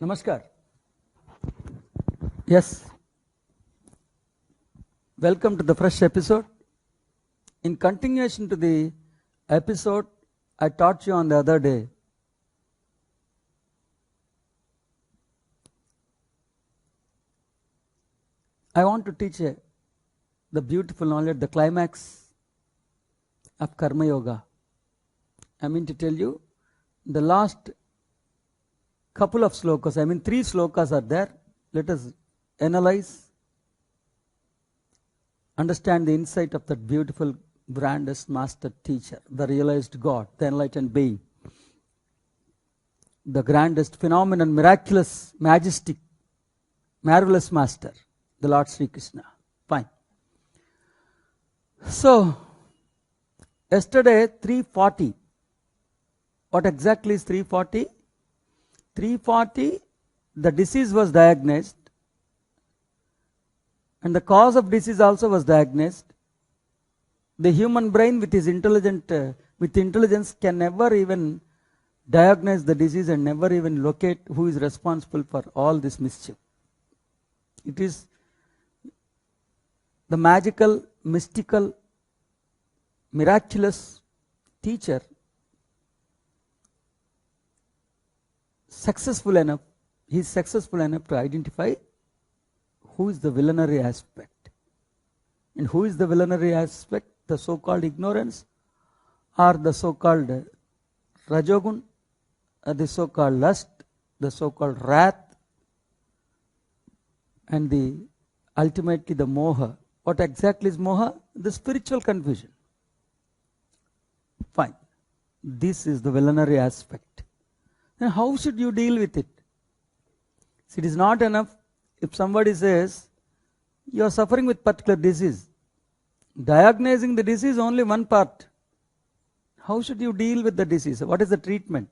Namaskar. Yes. Welcome to the fresh episode. In continuation to the episode I taught you on the other day, I want to teach the beautiful knowledge, the climax of Karmayoga. I mean to tell you, the last couple of slokas, 3 slokas are there. Let us analyze, understand the insight of that beautiful, grandest master teacher, the realized God, the enlightened being, the grandest phenomenon, miraculous, majestic, marvelous master, the Lord Sri Krishna. Fine. So, yesterday 340. What exactly is 340? 340, the disease was diagnosed, and the cause of disease also was diagnosed. The human brain with intelligence can never even diagnose the disease and never even locate who is responsible for all this mischief. It is the magical, mystical, miraculous teacher he is successful enough to identify who is the villainary aspect. And who is the villainary aspect? The so-called ignorance, or the so-called rajogun, or the so-called lust, the so-called wrath, and ultimately the moha. What exactly is moha? The spiritual confusion. Fine. This is the villainary aspect. Then how should you deal with it? It is not enough if somebody says you are suffering with particular disease. Diagnosing the disease only one part. How should you deal with the disease? What is the treatment?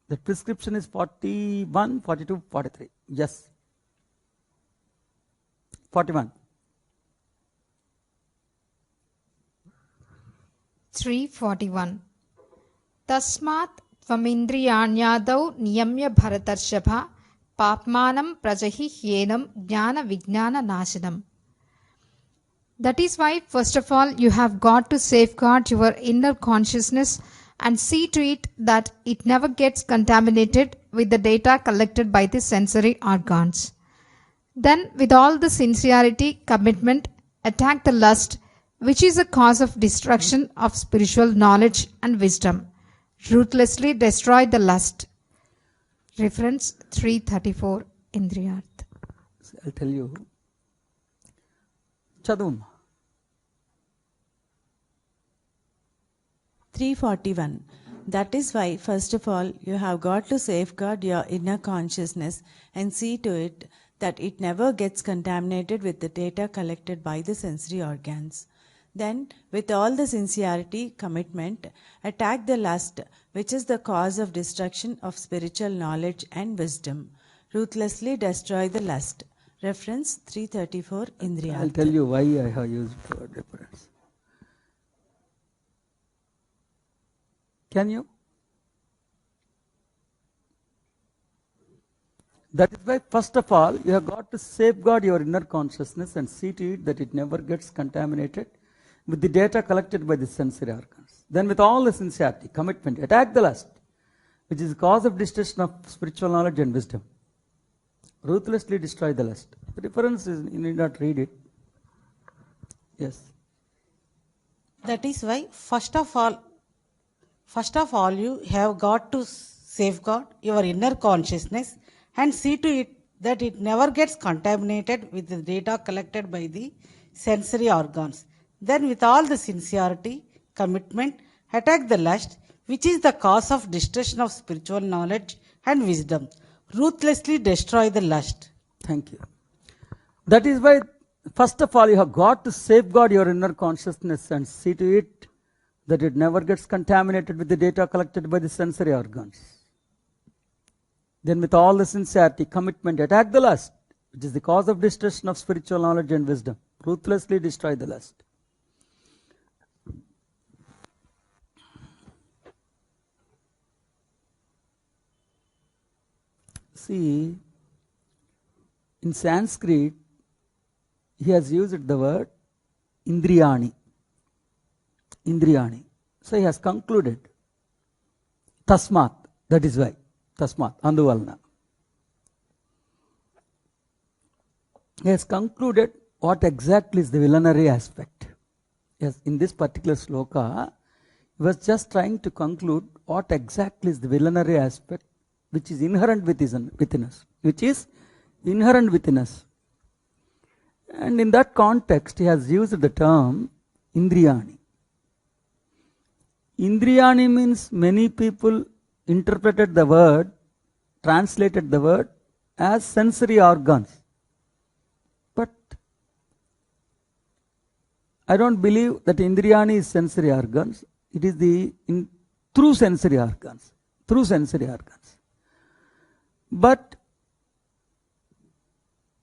The prescription is 41, 42, 43. Yes. 41. 341. Tasmat tvamindriyanyadau niyamya bharatarshapha papmanam prajahi hyenam jnana vijnana nashanam. That is why, first of all, you have got to safeguard your inner consciousness and see to it that it never gets contaminated with the data collected by the sensory organs. Then, with all the sincerity, commitment, attack the lust, which is the cause of destruction of spiritual knowledge and wisdom. Ruthlessly destroy the lust. Reference 334 Indriyarth. I'll tell you. Chadum. 341. That is why, first of all, you have got to safeguard your inner consciousness and see to it that it never gets contaminated with the data collected by the sensory organs. Then, with all the sincerity, commitment, attack the lust, which is the cause of destruction of spiritual knowledge and wisdom. Ruthlessly destroy the lust. Reference 334 Indriyarth. I'll tell you why I have used word reference. Can you? That is why, first of all, you have got to safeguard your inner consciousness and see to it that it never gets contaminated with the data collected by the sensory organs. Then, with all the sincerity, commitment, attack the lust, which is the cause of destruction of spiritual knowledge and wisdom. Ruthlessly destroy the lust. The difference is, you need not read it. Yes. That is why, first of all, you have got to safeguard your inner consciousness and see to it that it never gets contaminated with the data collected by the sensory organs. Then, with all the sincerity, commitment, attack the lust, which is the cause of destruction of spiritual knowledge and wisdom. Ruthlessly destroy the lust. Thank you. That is why, first of all, you have got to safeguard your inner consciousness and see to it that it never gets contaminated with the data collected by the sensory organs. Then, with all the sincerity, commitment, attack the lust, which is the cause of destruction of spiritual knowledge and wisdom. Ruthlessly destroy the lust. See, in Sanskrit, he has used the word Indriyani. Indriyani. So he has concluded. Tasmat. That is why. Tasmat. Anduvalna. He has concluded what exactly is the villainary aspect. Yes, in this particular sloka, he was just trying to conclude what exactly is the villainary aspect which is inherent within us. Which is inherent within us. And in that context, he has used the term Indriyani. Indriyani means many people interpreted the word, translated the word as sensory organs. But I don't believe that Indriyani is sensory organs. It is through sensory organs. Through sensory organs. But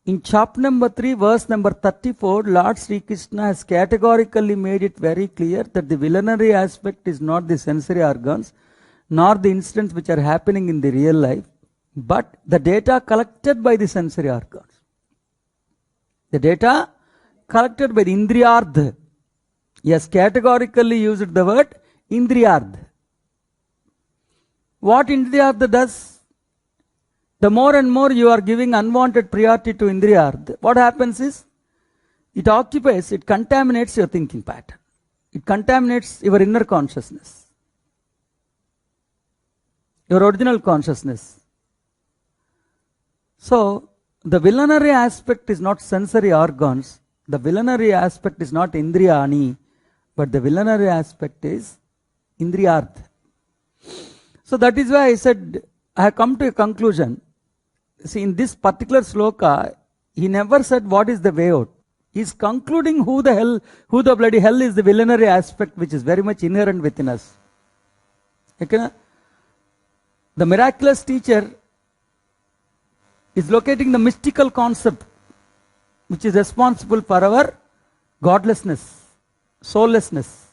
in chapter number 3, verse number 34, Lord Sri Krishna has categorically made it very clear that the villainary aspect is not the sensory organs, nor the incidents which are happening in the real life, but the data collected by the sensory organs. The data collected by the Indriyardha. He has categorically used the word Indriyardha. What Indriyardha does? The more and more you are giving unwanted priority to Indriyardha, what happens is, it occupies, it contaminates your thinking pattern. It contaminates your inner consciousness. Your original consciousness. So, the villainary aspect is not sensory organs. The villainary aspect is not Indriyani, but the villainary aspect is Indriyardha. So that is why I said, I have come to a conclusion. See, in this particular sloka, he never said what is the way out. He is concluding who the bloody hell is the villainary aspect which is very much inherent within us. Okay? The miraculous teacher is locating the mystical concept which is responsible for our godlessness, soullessness.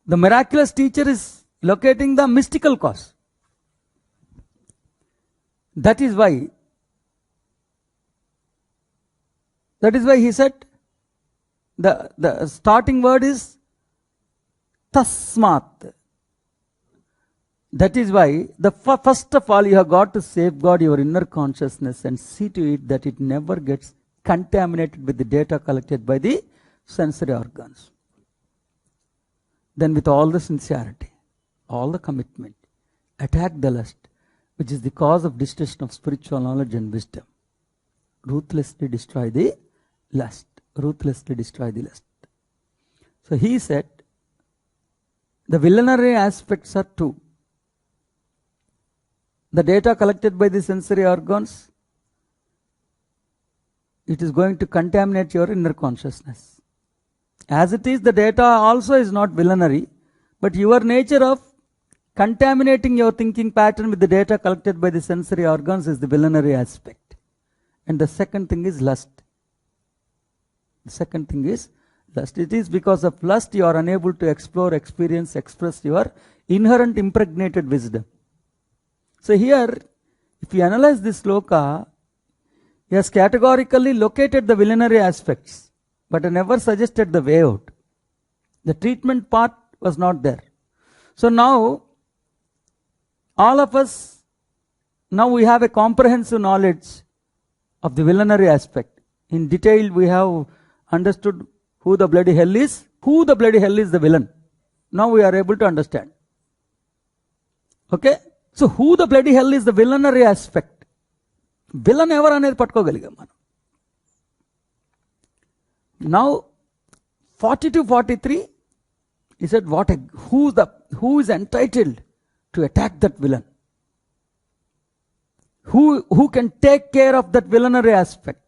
The miraculous teacher is locating the mystical cause. That is why he said the starting word is tasmat. That is why first of all you have got to safeguard your inner consciousness and see to it that it never gets contaminated with the data collected by the sensory organs. Then with all the sincerity, all the commitment, attack the lust, which is the cause of destruction of spiritual knowledge and wisdom. Ruthlessly destroy the lust. Ruthlessly destroy the lust. So he said, the villainary aspects are two. The data collected by the sensory organs, it is going to contaminate your inner consciousness. As it is, the data also is not villainary, but your nature of contaminating your thinking pattern with the data collected by the sensory organs is the villainary aspect. And the second thing is lust. The second thing is lust. It is because of lust you are unable to explore, experience, express your inherent impregnated wisdom. So here, if you analyze this sloka, he has categorically located the villainary aspects, but never suggested the way out. The treatment part was not there. So now, all of us, now we have a comprehensive knowledge of the villainary aspect. In detail, we have understood who the bloody hell is, the villain. Now we are able to understand. Okay? So who the bloody hell is the villainary aspect? Villain ever అనేది పట్టుకోగలిగాం మనం. Now 42-43, he said who is entitled to attack that villain? Who can take care of that villainary aspect?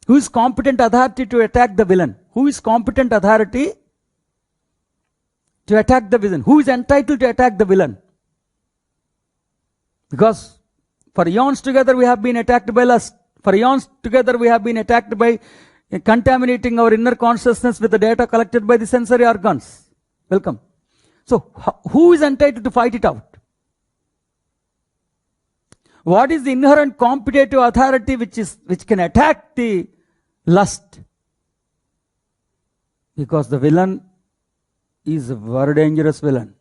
Who is competent authority to attack the villain? Who is competent authority to attack the villain? Who is entitled to attack the villain? Because for eons together we have been attacked by lust. For eons together we have been attacked by contaminating our inner consciousness with the data collected by the sensory organs. Welcome. So who is entitled to fight it out? What is the inherent competitive authority which can attack the lust? Because the villain is a very dangerous villain.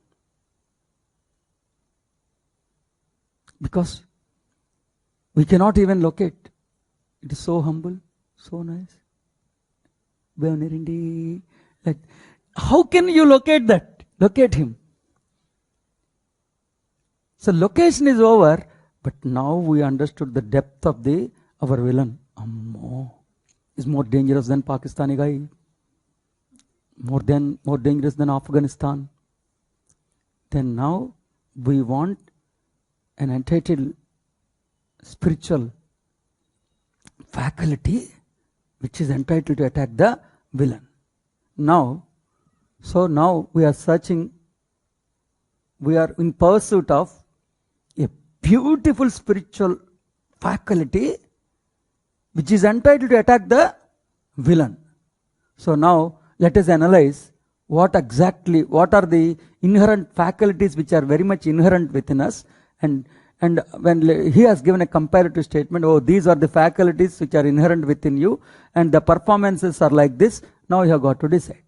Because we cannot even locate. It is so humble, so nice. Like, how can you locate that? Locate him. So location is over, but now we understood the depth of our villain. Ammo is more dangerous than Pakistani guy. More dangerous than Afghanistan. Then now we want an entitled spiritual faculty which is entitled to attack the villain. Now we are searching, we are in pursuit of a beautiful spiritual faculty which is entitled to attack the villain. So now let us analyze what are the inherent faculties which are very much inherent within us, and when he has given a comparative statement, these are the faculties which are inherent within you, and the performances are like this. Now you have got to decide.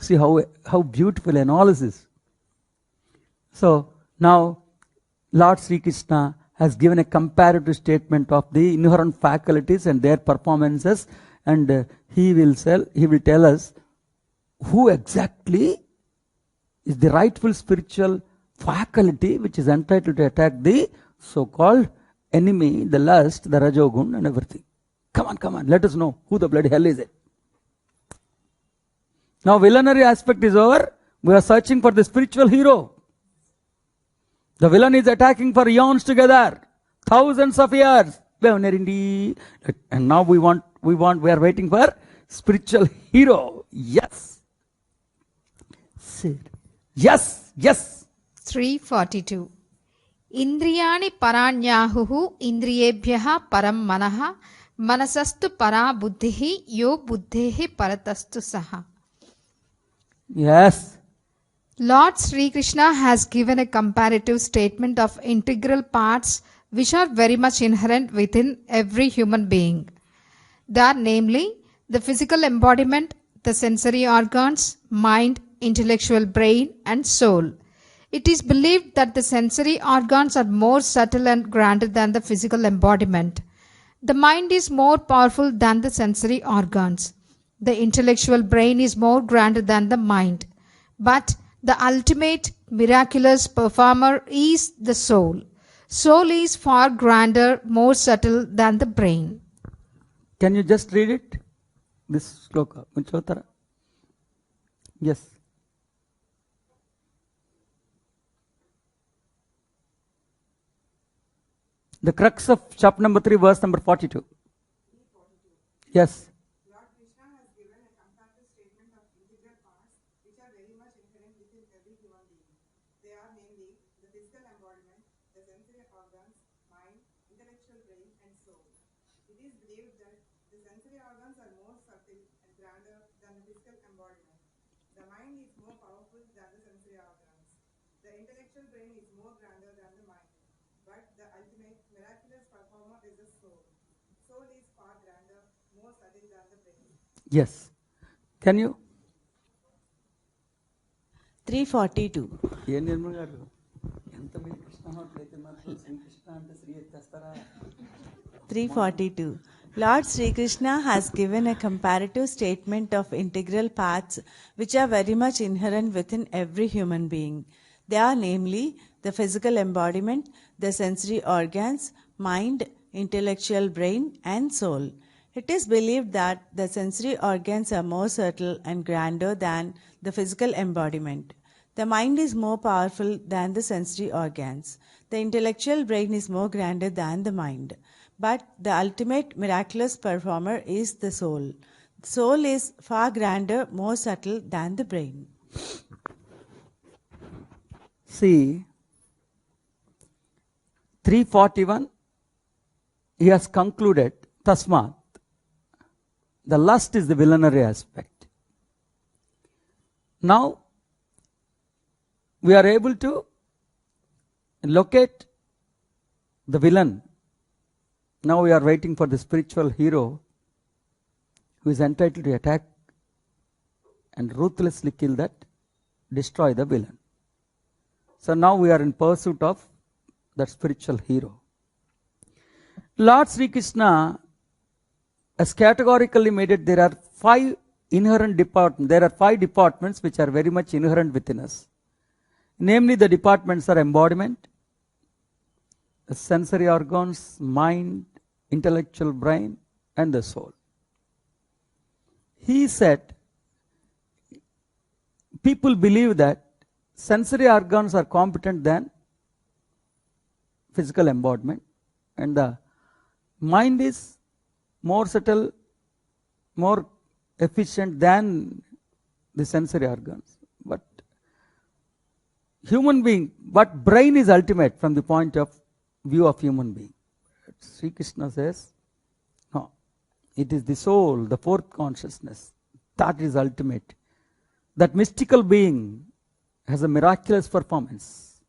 See how beautiful analysis. So now Lord Sri Krishna has given a comparative statement of the inherent faculties and their performances, and he will tell us who exactly is the rightful spiritual faculty which is entitled to attack the so-called enemy, the lust, the rajogun and everything. Come on, let us know who the bloody hell is it. Now villainary aspect is over. We are searching for the spiritual hero. The villain is attacking for eons together, thousands of years. And now we are waiting for spiritual hero. Yes. Yes. 342. Indriyani paranyahuhu indriyebhyaha param manaha manasastu para buddhihi yo buddhehi paratastu saha. Yes. Lord Sri Krishna has given a comparative statement of integral parts which are very much inherent within every human being. They are namely the physical embodiment, the sensory organs, mind, intellectual brain and soul. It is believed that the sensory organs are more subtle and grander than the physical embodiment. The mind is more powerful than the sensory organs. The intellectual brain is more grander than the mind. But the ultimate miraculous performer is the soul. Soul is far grander, more subtle than the brain. Can you just read it? This sloka. Unchotara. Yes. The crux of chapter number 3, verse number 42. Yes. Lord Krishna has given a comparative statement of integral parts which are very much inherent within every human being. They are namely the physical embodiment, the sensory organs, mind, intellectual brain, and soul. It is believed that the sensory organs are more subtle and grander than the physical embodiment. The mind is more powerful than the sensory organs. The intellectual brain is more grander than the mind. But the ultimate miraculous performer is the soul. Soul is far grander, more subtle than the brain. Yes. Can you? 342. 342. Lord Sri Krishna has given a comparative statement of integral parts which are very much inherent within every human being. They are namely the physical embodiment, the sensory organs, mind, intellectual brain, and soul. It is believed that the sensory organs are more subtle and grander than the physical embodiment. The mind is more powerful than the sensory organs. The intellectual brain is more grander than the mind. But the ultimate miraculous performer is the soul. The soul is far grander, more subtle than the brain. See, 341, he has concluded, Tasmat, the lust is the villainary aspect. Now, we are able to locate the villain. Now we are waiting for the spiritual hero who is entitled to attack and ruthlessly kill that, destroy the villain. So now we are in pursuit of that spiritual hero. Lord Sri Krishna has categorically made it there are 5 inherent departments. There are 5 departments which are very much inherent within us. Namely, the departments are embodiment, the sensory organs, mind, intellectual brain, and the soul. He said, people believe that sensory organs are competent than physical embodiment, and the mind is more subtle, more efficient than the sensory organs. But brain is ultimate from the point of view of human being. Sri Krishna says, no, it is the soul, the fourth consciousness, that is ultimate. That mystical being has a miraculous performance.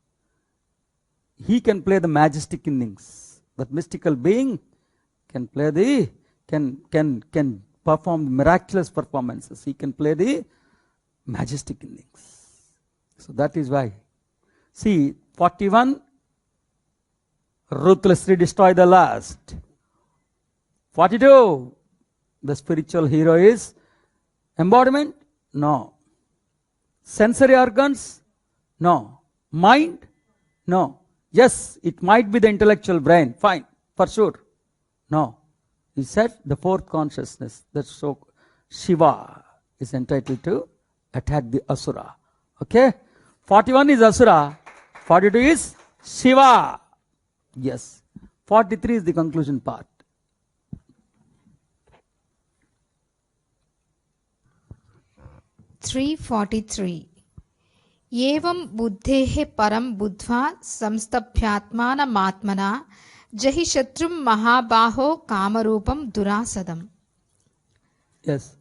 He can play the majestic innings. That mystical being can play can perform miraculous performances. He can play the majestic innings. So that is why. See, 41, ruthlessly destroy the lust. 42, the spiritual hero is embodiment? No. Sensory organs? No. Mind? No. Yes, it might be the intellectual brain. Fine, for sure. No. He said the fourth consciousness. That's so Shiva is entitled to attack the Asura. Okay? 41 is Asura. 42 is Shiva. Yes. 43 is the conclusion part. एवं बुद्धेः परं बुद्ध्वा संस्तभ्यात्मानमात्मना जहि शत्रुं महाबाहो कामरूपं दुरासदम्. Yes.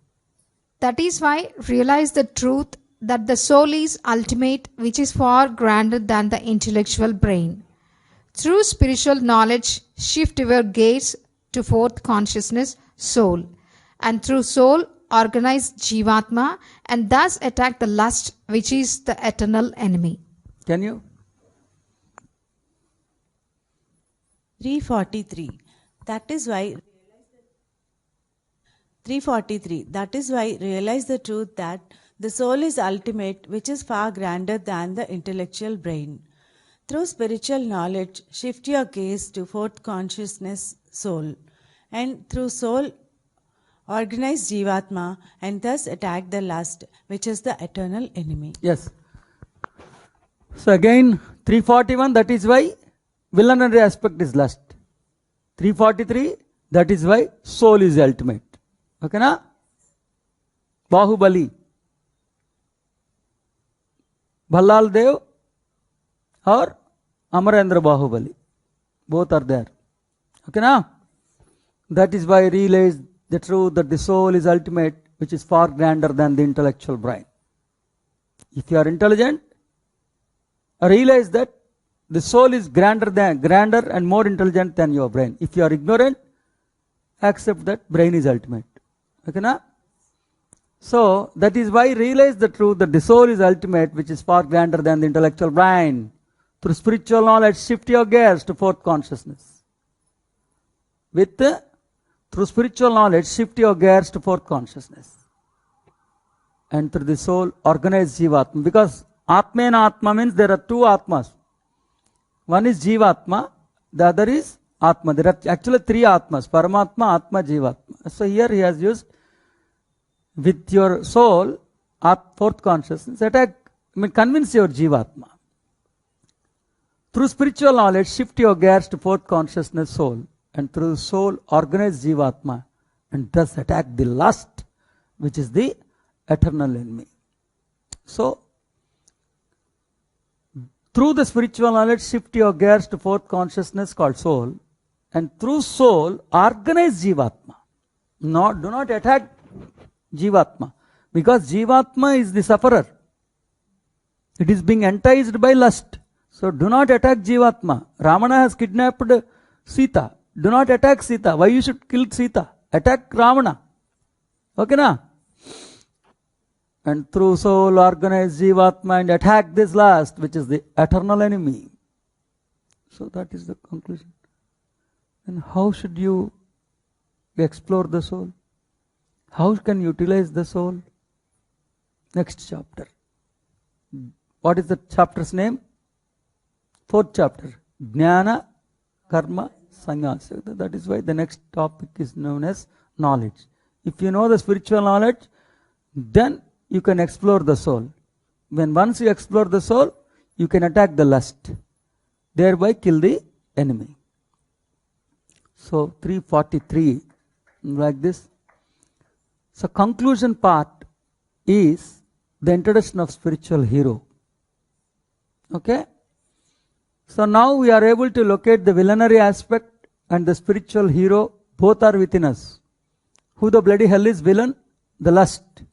That is why realize the truth that the soul is ultimate, which is far grander than the intellectual brain. Through spiritual knowledge, shift your gaze to fourth consciousness, soul, and through soul, organize Jivatma, and thus attack the lust, which is the eternal enemy. Can you? 343. That is why 343. That is why realize the truth that the soul is ultimate, which is far grander than the intellectual brain. Through spiritual knowledge, shift your gaze to fourth consciousness, soul, and through soul, organize Jivatma, and thus attack the lust, which is the eternal enemy. Yes. So again, 341, that is why villainary aspect is lust. 343, that is why soul is ultimate. Okay na? Bahubali. Bhallal Dev or Amarendra Bahubali. Both are there. Okay na? That is why realize the truth that the soul is ultimate, which is far grander than the intellectual brain. If you are intelligent, realize that the soul is grander and more intelligent than your brain. If you are ignorant, accept that brain is ultimate. Okay na? So that is why realize the truth that the soul is ultimate, which is far grander than the intellectual brain. Through spiritual knowledge, shift your gaze to fourth consciousness. Through spiritual knowledge, shift your gears to fourth consciousness. And through the soul, organize Jivatma. Because Atma and Atma means there are two Atmas. One is Jivatma, the other is Atma. There are actually three Atmas, Paramatma, Atma, Jivatma. So here he has used with your soul, fourth consciousness, convince your Jivatma. Through spiritual knowledge, shift your gears to fourth consciousness, soul. And through the soul, organize Jivatma, and thus attack the lust, which is the eternal enemy. So, through the spiritual knowledge, shift your gears to fourth consciousness called soul, and through soul, organize Jivatma. Do not attack Jivatma, because Jivatma is the sufferer. It is being enticed by lust. So do not attack Jivatma. Ravana has kidnapped Sita. Do not attack Sita. Why you should kill Sita? Attack Ravana. Okay na? And through soul organize Jivatma and attack this last, which is the eternal enemy. So that is the conclusion. And how should you explore the soul? How can you utilize the soul? Next chapter. What is the chapter's name? 4th chapter. Jnana, Karma, Sannyasa. That is why the next topic is known as knowledge. If you know the spiritual knowledge, then you can explore the soul. When once you explore the soul, you can attack the lust. Thereby kill the enemy. So 343, like this. So conclusion part is the introduction of spiritual hero. Okay? So now we are able to locate the villainary aspect and the spiritual hero. Both are within us. Who the bloody hell is villain? The lust.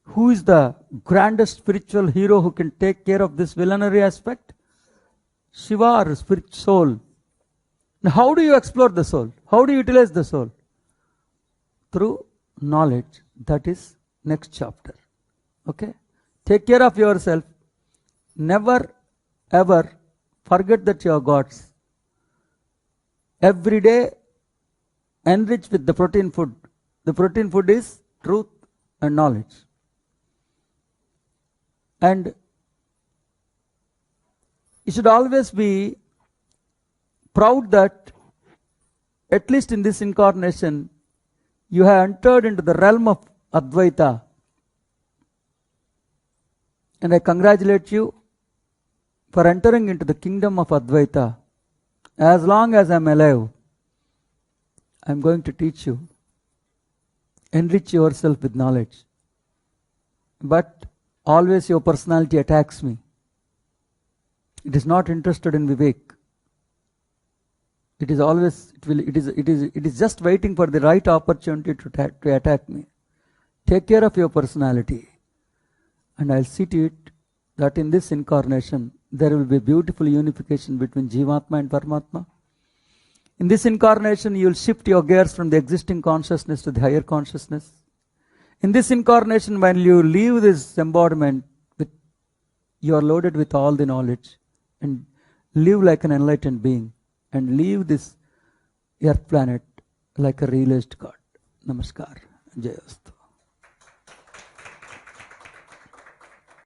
Who is the grandest spiritual hero who can take care of this villainary aspect? Shiva, or spirit soul. Now how do you explore the soul? How do you utilize the soul? Through knowledge. That is next chapter. Okay? Take care of yourself. Never ever forget that you are gods. Every day enrich with the protein food. The protein food is truth and knowledge. And you should always be proud that at least in this incarnation you have entered into the realm of Advaita. And I congratulate you for entering into the kingdom of Advaita. As long as I am alive, I am going to teach you. Enrich yourself with knowledge. But always your personality attacks me. It is not interested in Vivek. It is always, it is just waiting for the right opportunity to attack me. Take care of your personality. And I'll see to it that in this incarnation, there will be beautiful unification between Jivatma and Paramatma. In this incarnation, you will shift your gears from the existing consciousness to the higher consciousness. In this incarnation, when you leave this embodiment, you are loaded with all the knowledge and live like an enlightened being and leave this earth planet like a realized God. Namaskar. Jayastu.